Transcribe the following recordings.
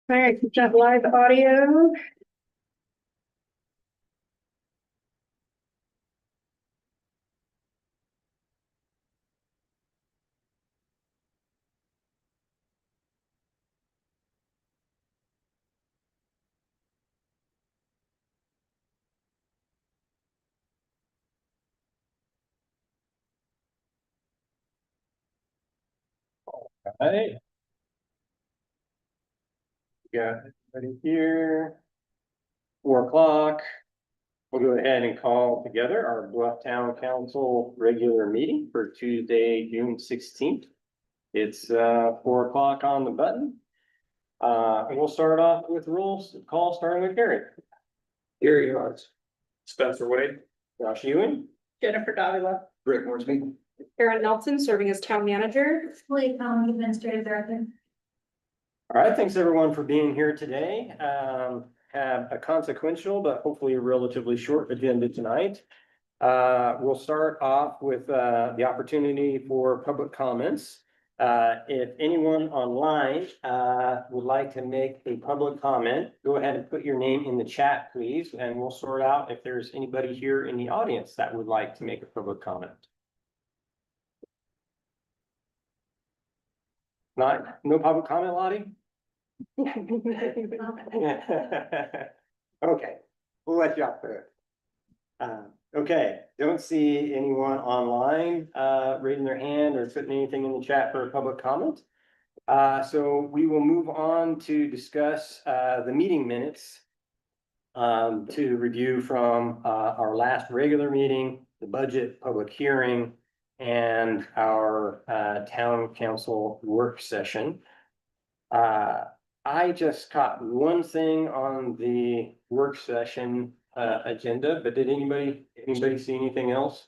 All right, we've got live audio. Right. Got everybody here. 4 o'clock. We'll go ahead and call together our Bluff Town Council regular meeting for Tuesday, June 16th. It's 4 o'clock on the button. And we'll start off with rules call starting with Gary. Gary Hodge. Spencer Wade. Josh Ewing. Jennifer Davila. Rick Morsby. Erin Nelson serving as town manager. Lake County Administrative Director. All right, thanks everyone for being here today. Have a consequential, but hopefully a relatively short agenda tonight. We'll start off with the opportunity for public comments. If anyone online would like to make a public comment, go ahead and put your name in the chat, please, and we'll sort out if there's anybody here in the audience that would like to make a public comment. No public comment, Lottie? Okay, we'll let you off there. Okay, don't see anyone online raising their hand or putting anything in the chat for a public comment. So we will move on to discuss the meeting minutes to review from our last regular meeting, the budget public hearing, and our town council work session. I just caught one thing on the work session agenda, but did anybody see anything else?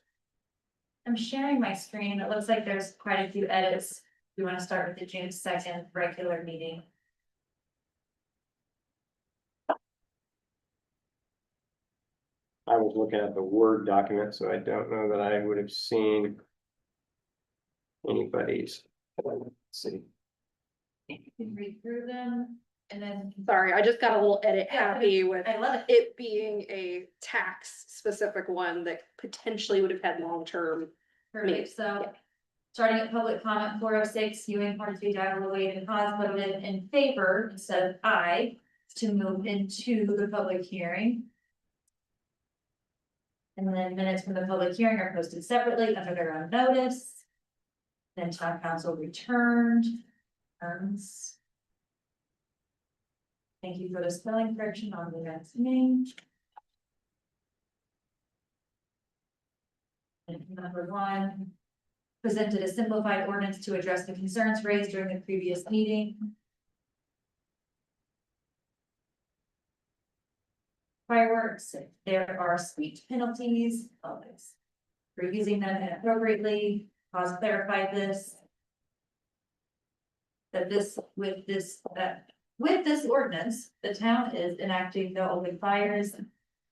I'm sharing my screen. It looks like there's quite a few edits. We want to start with the June 2nd regular meeting. I was looking at the Word document, so I don't know that I would have seen anybody's. Let's see. You can read through them and then. Sorry, I just got a little edit happy with I love it. it being a tax specific one that potentially would have had long-term. Perfect. So starting at public comment 406, Ewing, Hornsby, Davila, Wade, and Haas voted in favor instead of aye to move into the public hearing. And then minutes from the public hearing are posted separately under their own notice. Then town council returned. Thank you for the spelling correction on the next name. And number 1, presented a simplified ordinance to address the concerns raised during the previous meeting. Fireworks, if there are speech penalties, always. For using them inappropriately, Pause clarified this. That with this ordinance, the town is enacting no open fires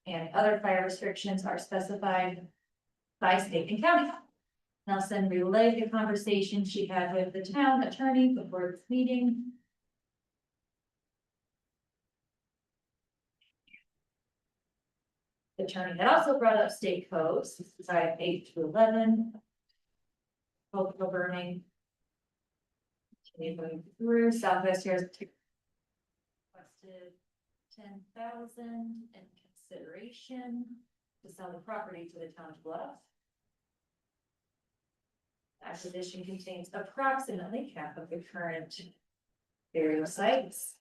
and other fire restrictions are specified by state and county. Nelson relayed the conversation she had with the town attorney before this meeting. The attorney had also brought up state codes, side 8 to 11. Both burning. Going through Southwest here requested 10,000 in consideration to sell the property to the town of Bluff. The acquisition contains approximately half of the current burial sites.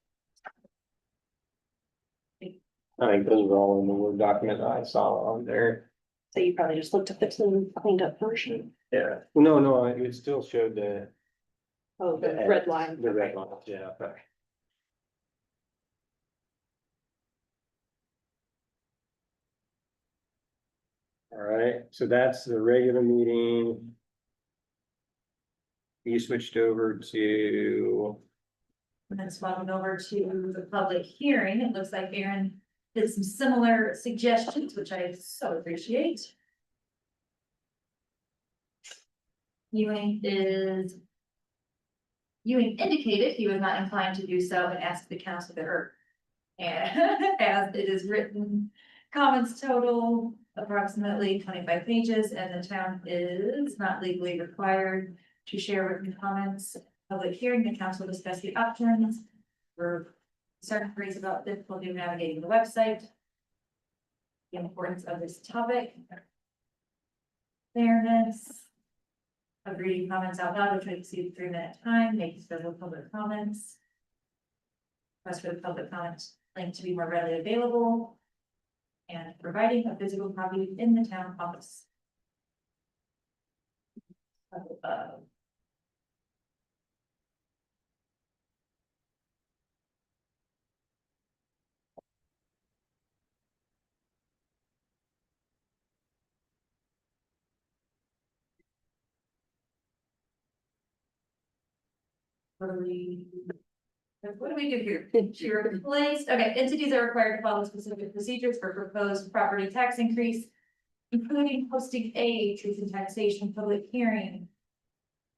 I think those were all in the Word document that I saw on there. So you probably just looked at the cleaned up version. Yeah, no, it still showed the. Oh, the red line. The red line, yeah, okay. All right, so that's the regular meeting. You switched over to. And then swapping over to the public hearing, it looks like Erin did some similar suggestions, which I so appreciate. Ewing is Ewing indicated he was not inclined to do so and asked the council to and as it is written, comments total approximately 25 pages, and the town is not legally required to share written comments. Public hearing, the council discuss the options for certain phrase about difficulty of navigating the website, the importance of this topic, fairness of reading comments out loud, which may exceed 3-minute time, making scheduled public comments. Request for the public comment link to be more readily available. And providing a physical copy in the town office. What do we do here? She replaced, okay, entities are required to follow specific procedures for proposed property tax increase, including posting a truth and taxation public hearing,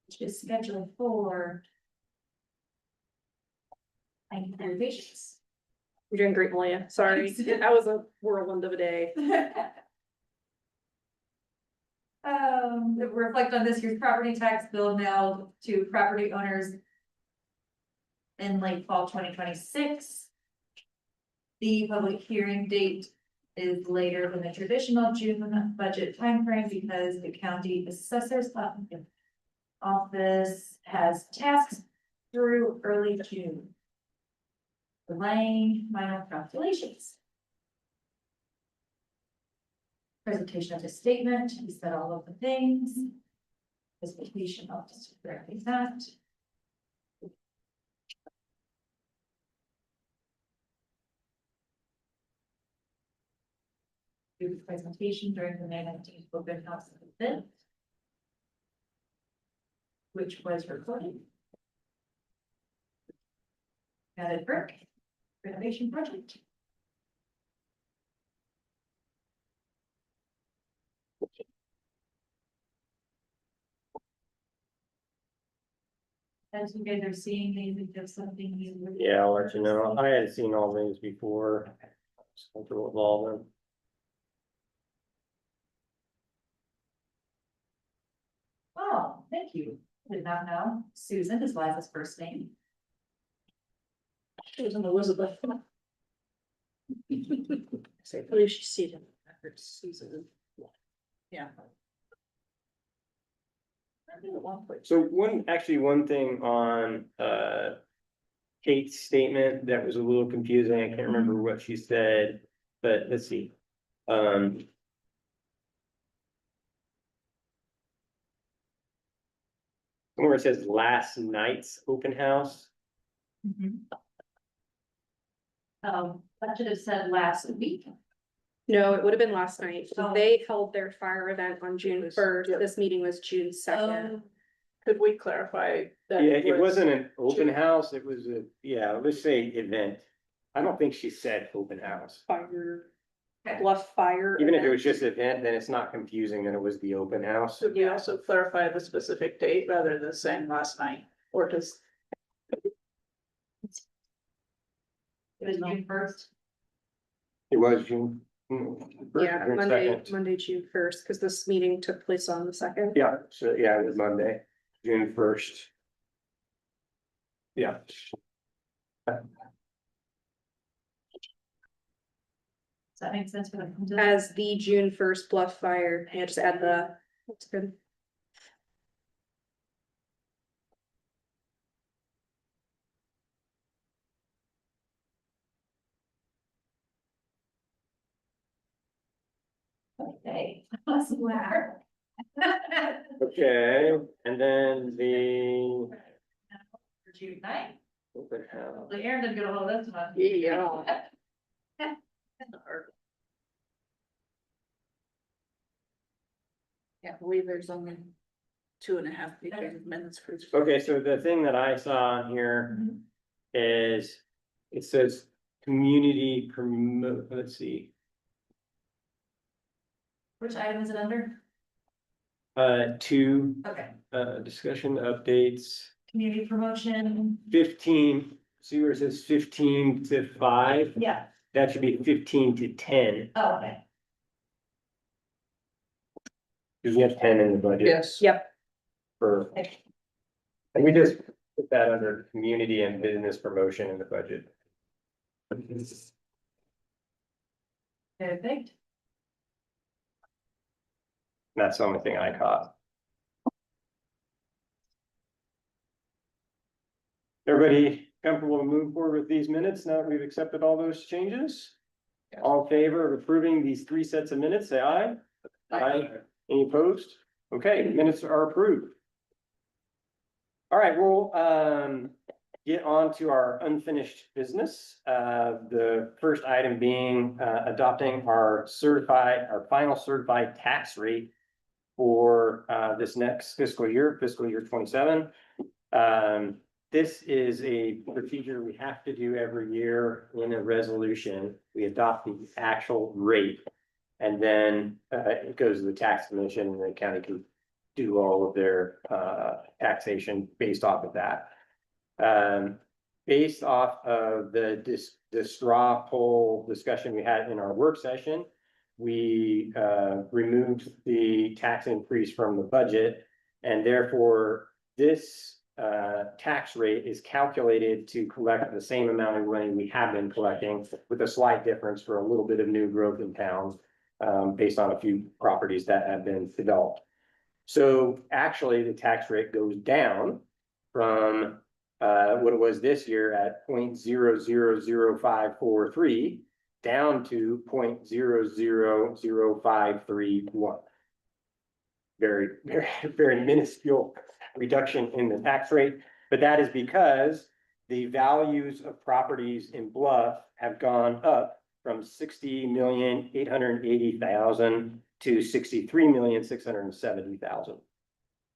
which is scheduled for 93 patients. You're doing great, Malia. Sorry, Thanks. that was a whirlwind of a day. Reflect on this year's property tax bill mailed to property owners in late fall 2026. The public hearing date is later than the traditional June budget timeframe because the county assessor's office has tasks through early June, delaying final calculations. Presentation of the statement, he said all of the things. Presentation of just correctly that. Do the presentation during the May 19th open house event, which was recorded. Added brick renovation project. As you guys are seeing, maybe there's something you would. Yeah, I'll let you know. I had seen all these before. Just comfortable with all of them. Oh, thank you. Did not know. Susan is Liza's first name. Susan Elizabeth. I believe she's seated. Susan. Yeah. So one thing on, Kate's statement that was a little confusing. I can't remember what she said, but let's see. Where it says last night's open house. That should have said last week. No, it would have been last night. Oh. They held their fire event on June Yes. 1st. Yep. This meeting was June 2nd. Could we clarify that? Yeah, it wasn't an open June. house. It was a, yeah, let's say event. I don't think she said open house. Fire, Okay. Bluff Fire. Even if it event. was just event, then it's not confusing that it was the open house. Should we also clarify the specific date rather than saying last night, or does? It was June 1st. It was June. Yeah, June Monday, 2nd. Monday, June 1st, because this meeting took place on the 2nd. Yeah, so yeah, it was Monday, June 1st. Yeah. Does that make sense for them? As the June 1st Bluff Fire, yeah, just add the, that's good. Okay, that's where. Okay, and then the For June 9th. open house. The Aaron didn't get a hold of this one. Yeah. Yeah, I believe there's only 2.5 minutes for. Okay, so the thing that I saw on here Mhm. is, it says community promote, let's see. Which item is it under? Two, Okay. discussion updates. community promotion, 15, see where it says 15 to 5? yeah, That should be 15 to 10, oh, okay. because we have 10 in the budget. Yes. Yep, For, and we just put that under community and business promotion in the budget. Perfect. That's the only thing I caught. Everybody comfortable to move forward with these minutes now that we've accepted all those changes? All in favor of approving these 3 sets of minutes, say aye. Aye. Any opposed? Okay, minutes are approved. All right, we'll get on to our unfinished business. The first item being adopting our final certified tax rate for this next fiscal year 27. This is a procedure we have to do every year in a resolution. We adopt the actual rate. And then it goes to the tax commission and the county can do all of their taxation based off of that. Based off of the straw poll discussion we had in our work session, we removed the tax increase from the budget, and therefore this tax rate is calculated to collect the same amount of money we have been collecting, with a slight difference for a little bit of new growth in town, based on a few properties that have been developed. So actually, the tax rate goes down from what it was this year at 0.000543 down to 0.000531. Very, very, very minuscule reduction in the tax rate, but that is because the values of properties in Bluff have gone up from 60,880,000 to 63,670,000.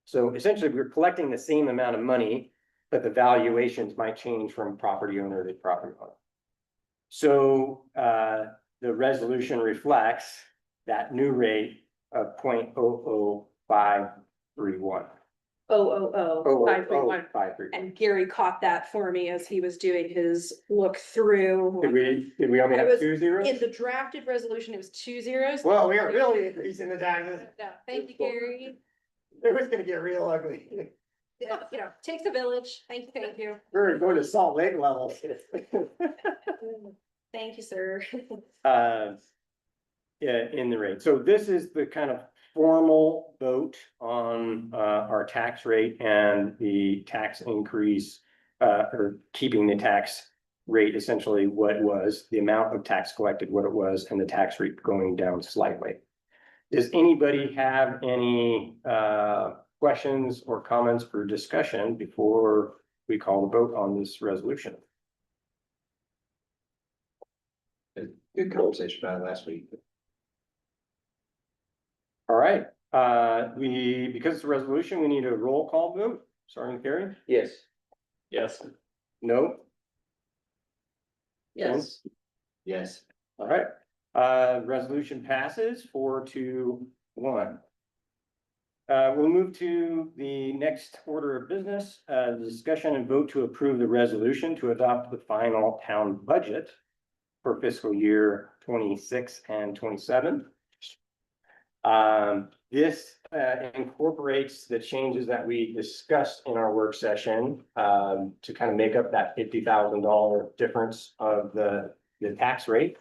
So essentially, we're collecting the same amount of money, but the valuations might change from property owner to property owner. So the resolution reflects that new rate of 0.00531. 531. 531. And Gary caught that for me as he was doing his look through. Did we only It have was 2 zeros? In the drafted resolution, it was 2 zeros. Well, we are really increasing the taxes. No, thank you, Gary. It was gonna get real ugly. Yeah, you know, takes a village. Thank you. We're going to Salt Lake levels. Thank you, sir. Yeah, in the rate. So this is the kind of formal vote on our tax rate and the tax increase, or keeping the tax rate essentially what it was, the amount of tax collected, what it was, and the tax rate going down slightly. Does anybody have any questions or comments for discussion before we call the vote on this resolution? Good conversation about it last week. All right, because it's a resolution, we need a roll call vote, starting with Gary. Yes. Yes. No? Yes. Yes. All right, resolution passes 4-1. We'll move to the next order of business, discussion and vote to approve the resolution to adopt the final town budget for fiscal year 26 and 27. This incorporates the changes that we discussed in our work session to kind of make up that $50,000 difference of the tax rate.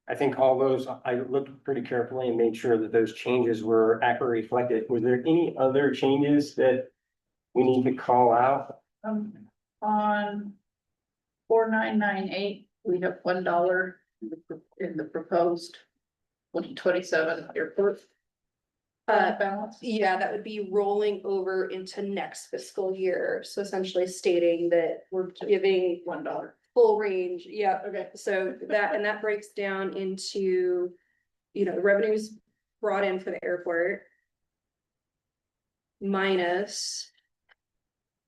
I think all those, I looked pretty carefully and made sure that those changes were accurately reflected. Was there any other changes that we need to call out? On 4998, we have $1 in the proposed 2027 airport balance. Yeah, that would be rolling over into next fiscal year. So essentially stating that we're giving $1. full range. Yeah. Okay. So that breaks down into, you know, revenues brought in for the airport minus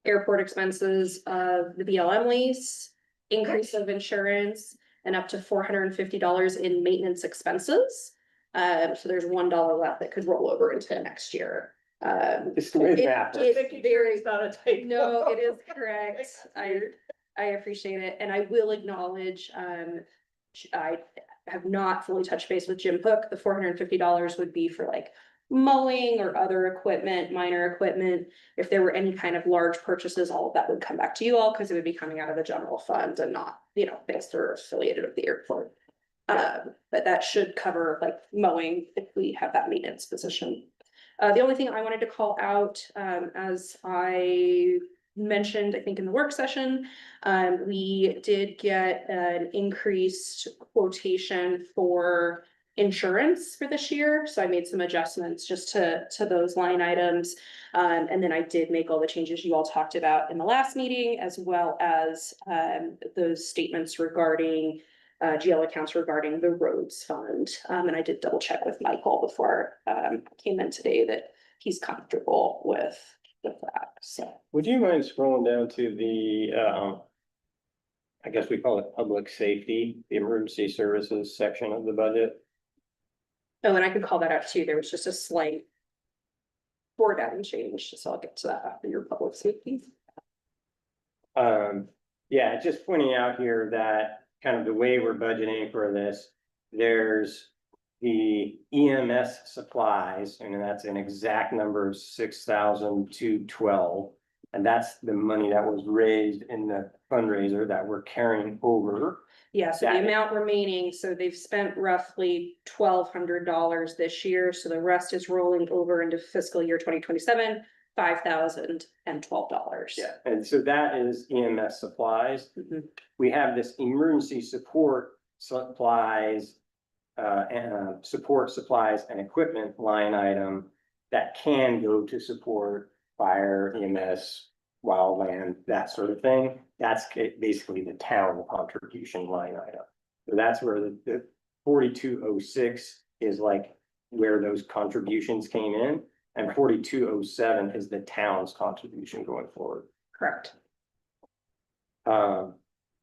airport expenses of the BLM lease, increase of insurance, and up to $450 in maintenance expenses. So there's $1 left that could roll over into next year. It's the way the It- math works. it's Making sure very, it's not a typo. no, it is correct. I appreciate it, and I will acknowledge, I have not fully touched base with Jim Hook. The $450 would be for like mowing or other equipment, minor equipment. If there were any kind of large purchases, all of that would come back to you all, because it would be coming out of the general fund and not, things that are affiliated with the airport. But that should cover like mowing if we have that maintenance position. The only thing I wanted to call out, as I mentioned, I think in the work session, we did get an increased quotation for insurance for this year. So I made some adjustments just to those line items. And then I did make all the changes you all talked about in the last meeting, as well as those statements regarding GL accounts regarding the roads fund. And I did double check with Michael before I came in today that he's comfortable with that, so. Would you mind scrolling down to the, I guess we call it public safety, the emergency services section of the budget? Oh, and I could call that out too. There was just a slight formatting change, so I'll get to that after your public safety. Yeah, just pointing out here that kind of the way we're budgeting for this, there's the EMS supplies, and that's an exact number of 6,212. And that's the money that was raised in the fundraiser that we're carrying over. Yeah, so the Got it. amount remaining, so they've spent roughly $1,200 this year, so the rest is rolling over into fiscal year 2027, $5,012. Yeah, and so that is EMS supplies. Mhm. We have this emergency support supplies, and support supplies and equipment line item that can go to support fire, EMS, wildland, that sort of thing. That's basically the town contribution line item. So that's where the 4206 is like where those contributions came in, and 4207 is the town's contribution going forward. Correct. And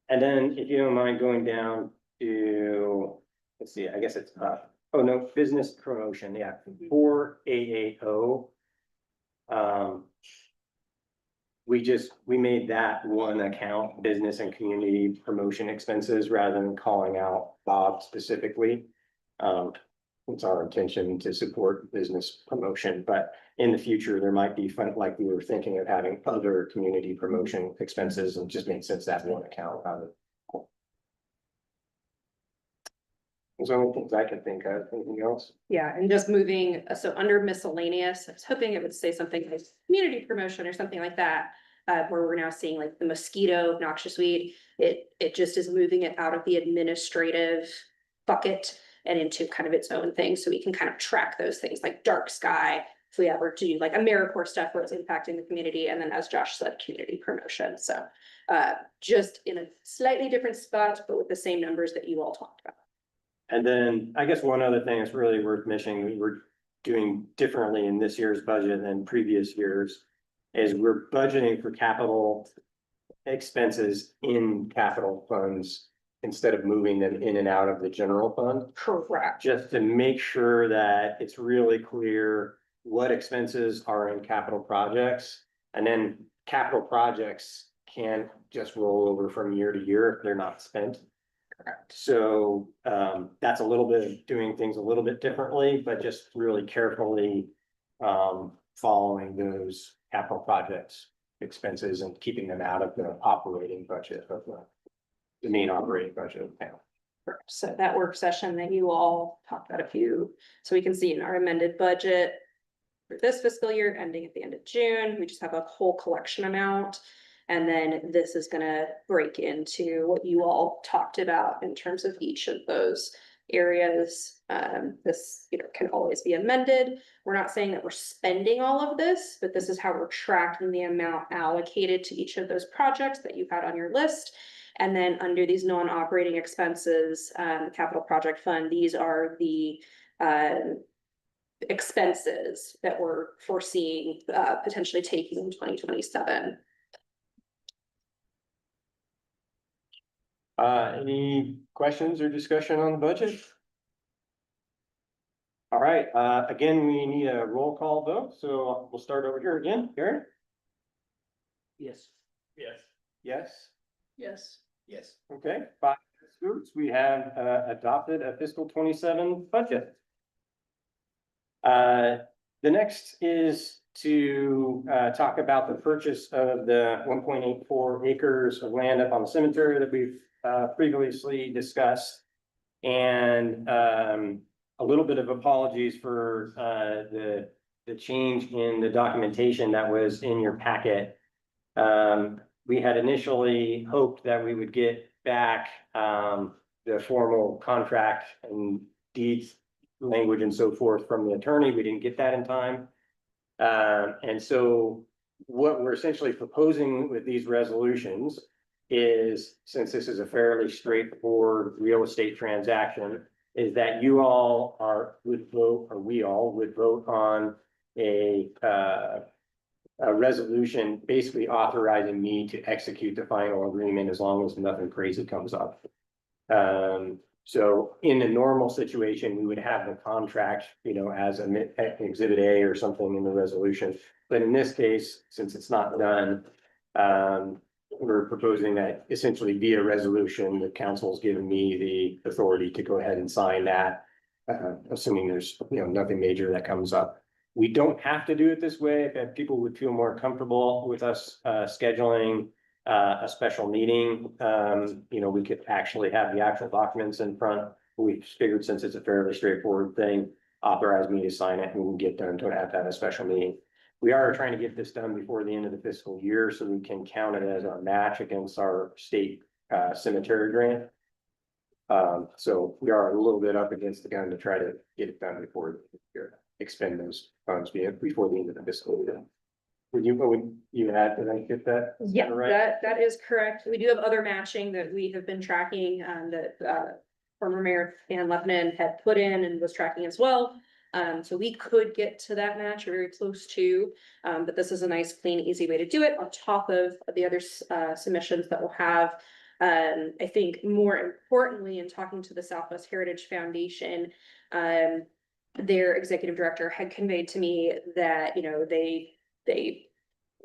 then if you don't mind going down to, let's see, I guess it's, oh no, business promotion, yeah, for AAO. We made that one account, business and community promotion expenses, rather than calling out Bob specifically. It's our intention to support business promotion, but in the future, there might be fun, like we were thinking of having other community promotion expenses, and just made sense to have one account out of it. Those are the only things I can think of. Anything else? Yeah, and just moving, so under miscellaneous, I was hoping it would say something like community promotion or something like that. Where we're now seeing like the mosquito noxious weed, it just is moving it out of the administrative bucket and into kind of its own thing, so we can kind of track those things like dark sky. If we ever do like AmeriCorps stuff where it's impacting the community, and then as Josh said, community promotion, so. Just in a slightly different spot, but with the same numbers that you all talked about. And then I guess one other thing that's really worth mentioning, we were doing differently in this year's budget than previous years, is we're budgeting for capital expenses in capital funds instead of moving them in and out of the general fund, Correct. just to make sure that it's really clear what expenses are in capital projects. And then capital projects can't just roll over from year to year if they're not spent. Correct. So that's a little bit of doing things a little bit differently, but just really carefully following those capital projects expenses and keeping them out of the operating budget of the main operating budget of the town. Correct. So that work session that you all talked about so we can see in our amended budget for this fiscal year ending at the end of June, we just have a whole collection amount. And then this is gonna break into what you all talked about in terms of each of those areas. This, can always be amended. We're not saying that we're spending all of this, but this is how we're tracking the amount allocated to each of those projects that you had on your list. And then under these non-operating expenses, capital project fund, these are the expenses that we're foreseeing potentially taking in 2027. Any questions or discussion on the budget? right, again, we need a roll call vote, so we'll start over here again. Gary? Yes. Yes. Yes. Yes. Yes. Okay, 5 votes. We have adopted a fiscal 27 budget. The next is to talk about the purchase of the 1.84 acres of land up on the cemetery that we've previously discussed. And a little bit of apologies for the change in the documentation that was in your packet. We had initially hoped that we would get back the formal contract and deeds language and so forth from the attorney. We didn't get that in time. And so what we're essentially proposing with these resolutions is, since this is a fairly straightforward real estate transaction, is that you all would vote, or we all would vote on a resolution basically authorizing me to execute the final agreement as long as nothing crazy comes up. So in a normal situation, we would have the contract, as an exhibit A or something in the resolution. But in this case, since it's not done, we're proposing that essentially via resolution, the council's given me the authority to go ahead and sign that, assuming there's, nothing major that comes up. We don't have to do it this way. If people would feel more comfortable with us scheduling a special meeting, we could actually have the actual documents in front. We figured, since it's a fairly straightforward thing, authorize me to sign it and we can get done to have to have a special meeting. We are trying to get this done before the end of the fiscal year so we can count it as a match against our state cemetery grant. So we are a little bit up against the gun to try to get it done before the year, expend those funds before the end of the fiscal year. Would you add, did I get that? Yeah, Right. that is correct. We do have other matching that we have been tracking, that former Mayor Van Leppinen had put in and was tracking as well. So we could get to that match, or very close to, but this is a nice, clean, easy way to do it on top of the other submissions that we'll have. I think more importantly, in talking to the Southwest Heritage Foundation, their executive director had conveyed to me that, they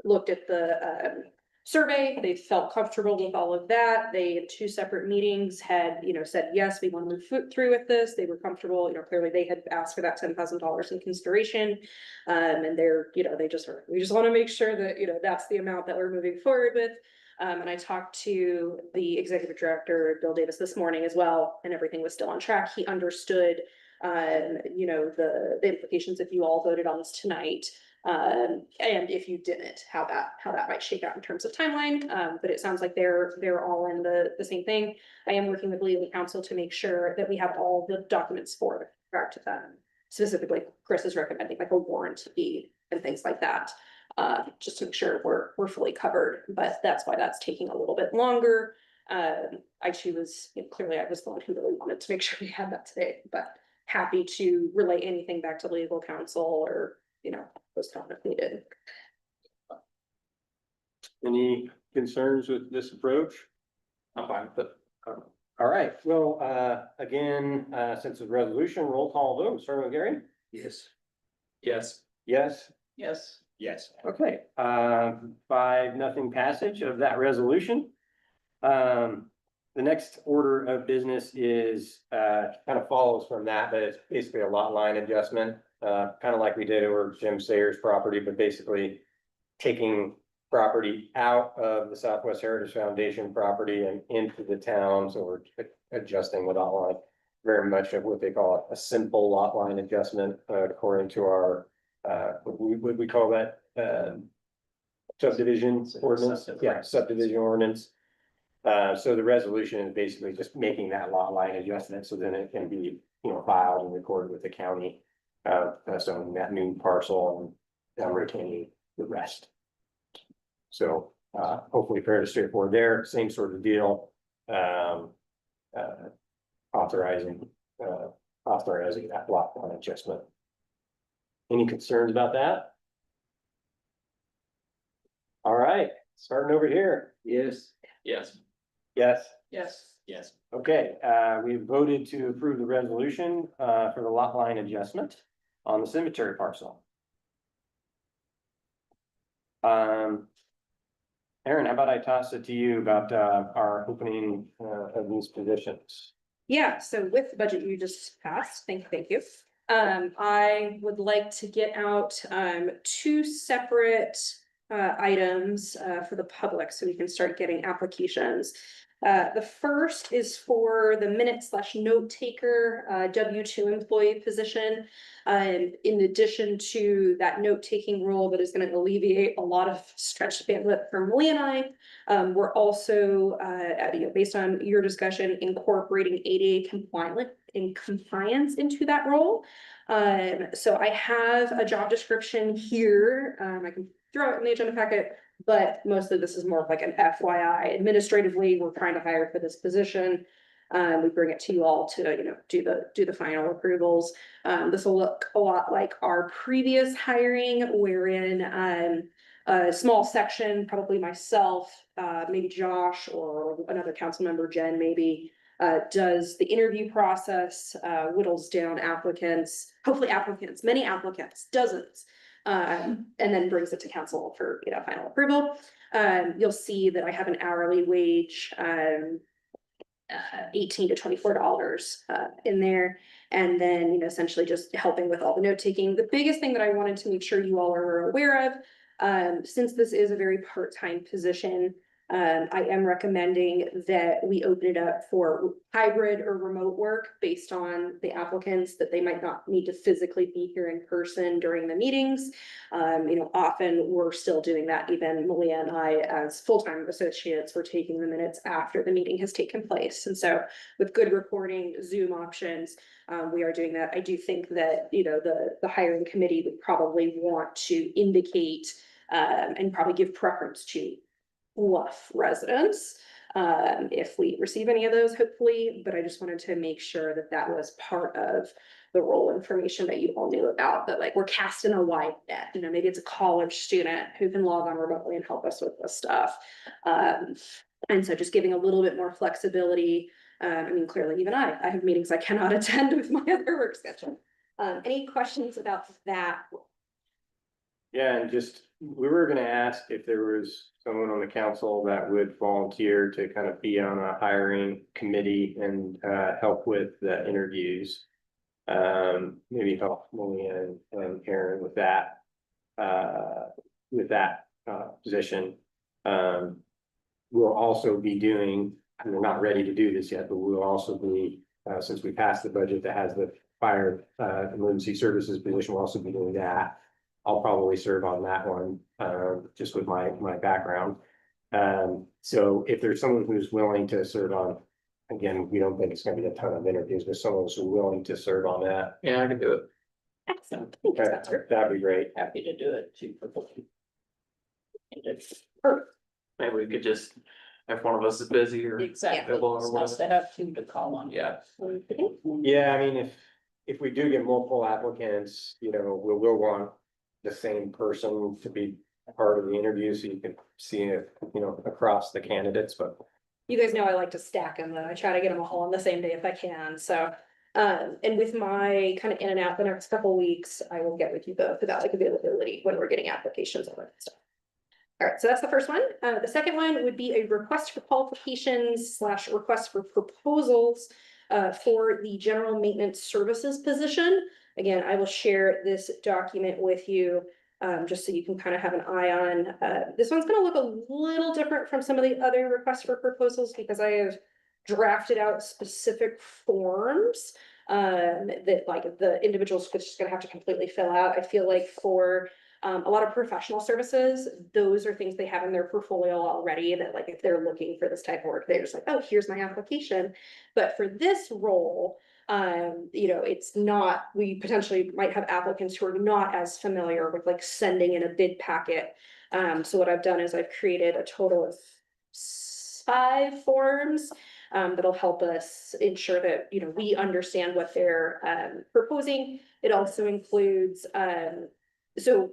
looked at the survey, they felt comfortable with all of that. They, in 2 separate meetings, had, said, yes, we want to move through with this. They were comfortable, clearly they had asked for that $10,000 in consideration. And they're, we just want to make sure that, that's the amount that we're moving forward with. And I talked to the executive director, Bill Davis, this morning as well, and everything was still on track. He understood, the implications if you all voted on this tonight. And if you didn't, how that might shake out in terms of timeline. But it sounds like they're all in the same thing. I am working with legal counsel to make sure that we have all the documents for regard to them. Specifically, Chris is recommending like a warrant deed and things like that. Just to make sure we're fully covered, but that's why that's taking a little bit longer. I was clearly I was the one who really wanted to make sure we had that today, but happy to relay anything back to legal counsel or, post if needed. Any concerns with this approach? I'm fine with it. All right, well, again, since it's a resolution, roll call vote, starting with Gary? Yes. Yes. Yes. Yes. Yes. Okay, 5-0 passage of that resolution. The next order of business is, kind of follows from that, but it's basically a lot line adjustment. Kind of like we did over Jim Sayers' property, but basically taking property out of the Southwest Heritage Foundation property and into the town, so we're adjusting the lot line. Very much of what they call a simple lot line adjustment, according to our, what we call that, subdivision ordinance, yeah, subdivision ordinance. So the resolution is basically just making that lot line adjustment, so then it can be, filed and recorded with the county. So that new parcel and retaining the rest. So, hopefully fairly straightforward there, same sort of deal. Authorizing that lot line adjustment. Any concerns about that? All right, starting over here. Yes. Yes. Yes. Yes. Yes. Okay, we voted to approve the resolution for the lot line adjustment. on the cemetery parcel. Aaron, how about I toss it to you about our opening of these positions? Yeah, so with the budget you just passed, thank you. I would like to get out two separate items for the public so we can start getting applications. The first is for the minute/note taker W-2 employee position. In addition to that note-taking role that is going to alleviate a lot of stretched bandwidth for Malia and I, we're also, based on your discussion, incorporating ADA compliance into that role. So I have a job description here. I can throw it in the agenda packet, but mostly this is more of like an FYI. Administratively, we're trying to hire for this position. We bring it to you all to, do the final approvals. This will look a lot like our previous hiring, wherein a small section, probably myself, maybe Josh or another council member, Jen, maybe, does the interview process, whittles down applicants, hopefully many applicants, dozens, and then brings it to council for, final approval. You'll see that I have an hourly wage, $18 to $24 in there. And then, essentially just helping with all the note taking. The biggest thing that I wanted to make sure you all are aware of, since this is a very part-time position, I am recommending that we open it up for hybrid or remote work based on the applicants, that they might not need to physically be here in person during the meetings. Often we're still doing that. Even Malia and I, as full-time associates, we're taking the minutes after the meeting has taken place. And so with good recording, Zoom options, we are doing that. I do think that, the hiring committee would probably want to indicate and probably give preference to Bluff residents, if we receive any of those, hopefully, but I just wanted to make sure that that was part of the role information that you all knew about, that like we're casting a wide net, maybe it's a college student who can log on remotely and help us with this stuff. And so just giving a little bit more flexibility. Clearly even I have meetings I cannot attend with my other work schedule. Any questions about that? Yeah, and we were gonna ask if there was someone on the council that would volunteer to kind of be on a hiring committee and help with the interviews. Maybe help Malia and Aaron with that position. We'll also be doing, and we're not ready to do this yet, but we'll also be, since we passed the budget that has the fire emergency services position, we'll also be doing that. I'll probably serve on that one, just with my background. So if there's someone who's willing to serve on, again, we don't think it's gonna be a ton of interviews, but someone who's willing to serve on that. Yeah, I can do it. Excellent. Thank you, Spencer. That'd be great. Happy to do it too. Maybe we could just, if one of us is busy or. Exactly, Or it's whatever. nice to have two to call on. Yeah, Yeah, I mean, if we do get multiple applicants, we'll want the same person to be part of the interview, so you can see it, across the candidates, but. You guys know I like to stack them, though. I try to get them all on the same day if I can, so. And with my kind of in and out the next couple of weeks, I will get with you both about like availability when we're getting applications and stuff. All right, so that's the first one. The second one would be a request for qualifications / request for proposals for the general maintenance services position. Again, I will share this document with you just so you can kind of have an eye on. This one's going to look a little different from some of the other requests for proposals because I have drafted out specific forms that like the individual's just going to have to completely fill out. I feel like for a lot of professional services, those are things they have in their portfolio already that like if they're looking for this type of work, they're just like, oh, here's my application. But for this role, it's not, we potentially might have applicants who are not as familiar with like sending in a bid packet. So what I've done is I've created a total of 5 forms that'll help us ensure that, we understand what they're proposing. It also includes, so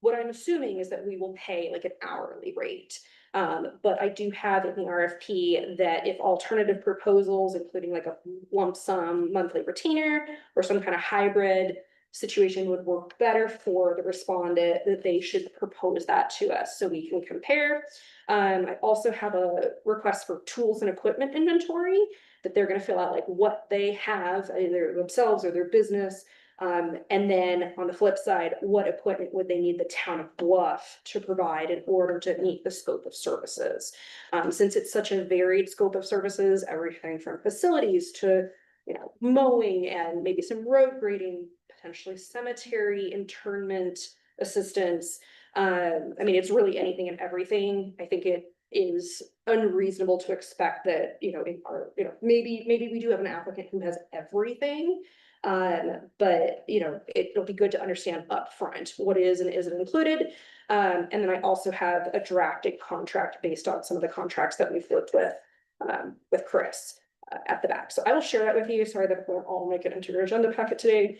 what I'm assuming is that we will pay like an hourly rate. But I do have in the RFP that if alternative proposals, including like a lump sum monthly retainer or some kind of hybrid situation would work better for the respondent, that they should propose that to us so we can compare. I also have a request for tools and equipment inventory, that they're gonna fill out like what they have, either themselves or their business. And then on the flip side, what equipment would they need the town of Bluff to provide in order to meet the scope of services? Since it's such a varied scope of services, everything from facilities to, mowing and maybe some road grading, potentially cemetery internment assistance. I mean, it's really anything and everything. I think it is unreasonable to expect that, in our, maybe we do have an applicant who has everything. But it'll be good to understand upfront what is and isn't included. And then I also have a drafted contract based on some of the contracts that we've worked with Chris at the back. So I will share that with you. Sorry that won't all make it into your agenda packet today.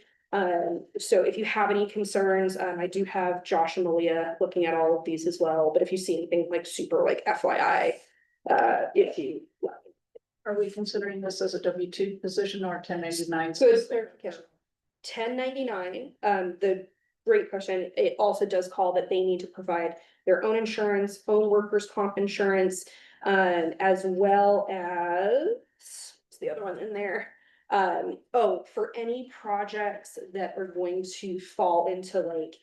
So if you have any concerns, I do have Josh and Malia looking at all of these as well. But if you see anything like super like FYI, if you. Are we considering this as a W-2 position or 1099? So it's there, 1099, the great question, it also does call that they need to provide their own insurance, own workers' comp insurance, as well as, what's the other one in there? For any projects that are going to fall into like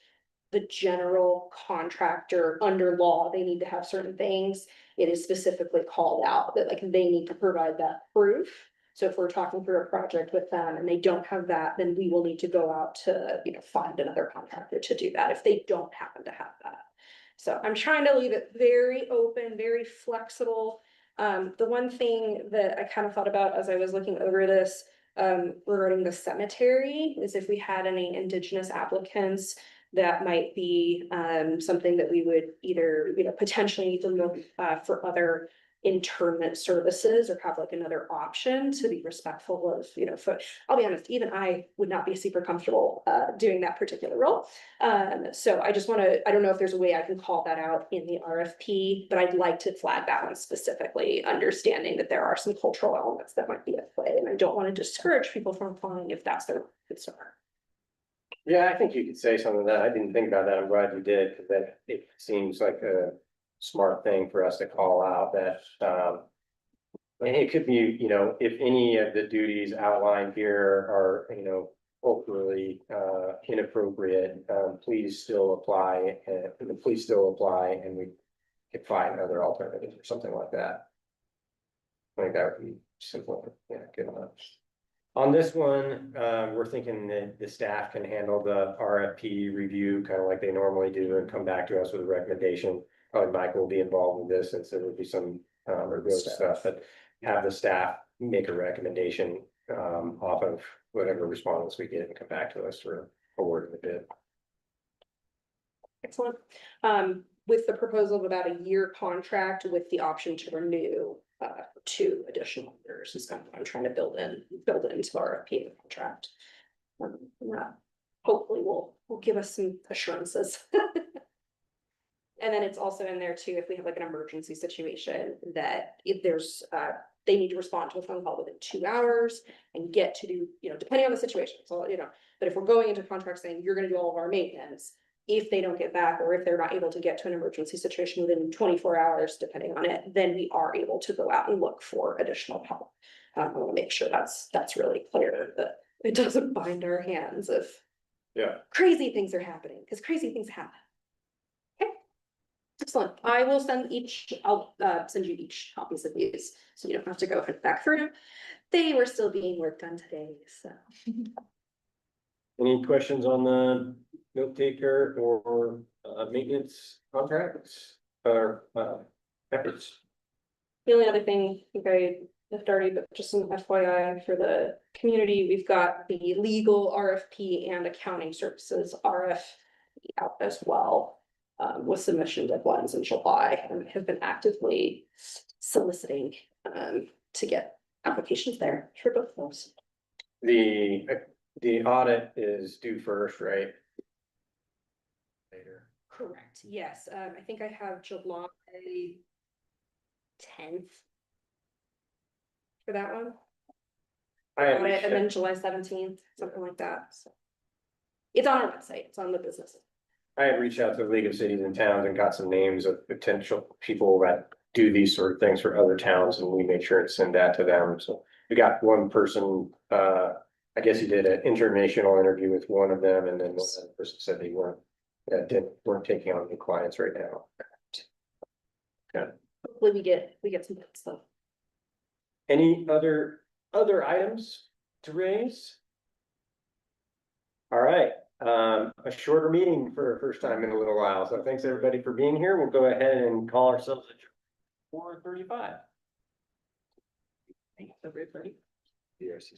the general contractor under law, they need to have certain things. It is specifically called out that like they need to provide that proof. So if we're talking through a project with them and they don't have that, then we will need to go out to, find another contractor to do that if they don't happen to have that. So I'm trying to leave it very open, very flexible. The one thing that I kind of thought about as I was looking over this, regarding the cemetery is if we had any Indigenous applicants, that might be something that we would either, potentially need to look for other internment services or have like another option to be respectful of, I'll be honest, even I would not be super comfortable doing that particular role. So I just I don't know if there's a way I can call that out in the RFP, but I'd like to flag that one specifically, understanding that there are some cultural elements that might be at play, and I don't want to discourage people from applying if that's their concern. Yeah, I think you could say something of that. I didn't think about that. I'm glad you did, because that it seems like a smart thing for us to call out that, and it could be, if any of the duties outlined here are, culturally, inappropriate, please still apply, and we can find other alternatives or something like that. I think that would be simple, good enough. On this one, we're thinking that the staff can handle the RFP review kind of like they normally do and come back to us with a recommendation. Probably Mike will be involved with this, since there would be some review stuff, but have the staff make a recommendation off of whatever response we get and come back to us for awarding the bid. Excellent. With the proposal of about a year contract with the option to renew 2 additional years is kind of what I'm trying to build into the RFP contract. Hopefully will give us some assurances. And then it's also in there too, if we have like an emergency situation, that if there's they need to respond to a phone call within 2 hours and get to do, depending on the situation. So, but if we're going into contract saying you're gonna do all of our maintenance, if they don't get back, or if they're not able to get to an emergency situation within 24 hours, depending on it, then we are able to go out and look for additional help. I want to make sure that's really clear, that it doesn't bind our hands if crazy things are happening, because crazy things happen. Okay, excellent. I will I'll send you each copies of these, so you don't have to go back through. They were still being worked on today, so. Any questions on the note taker or maintenance contracts or efforts? The only other thing, I think I left already, but just some FYI for the community, we've got the legal RFP and accounting services RFP out as well, with submission deadlines in July, and have been actively soliciting to get applications there for both of those. The audit is due first, right? Later. Correct, yes. I think I have July 10th for that one. I Audit, and then July 17th, something like that. So. It's on our website, it's on the business. I had reached out to the League of Cities and Towns and got some names of potential people that do these sort of things for other towns, and we made sure to send that to them. So we got one person, I guess he did an informational interview with one of them, and then one other person said they weren't taking on new clients right now. Hopefully we get some good stuff. Any other items to raise? All right, a shorter meeting for a first time in a little while, so thanks everybody for being here. We'll go ahead and call ourselves at 4:35. Thanks, everybody. Yes.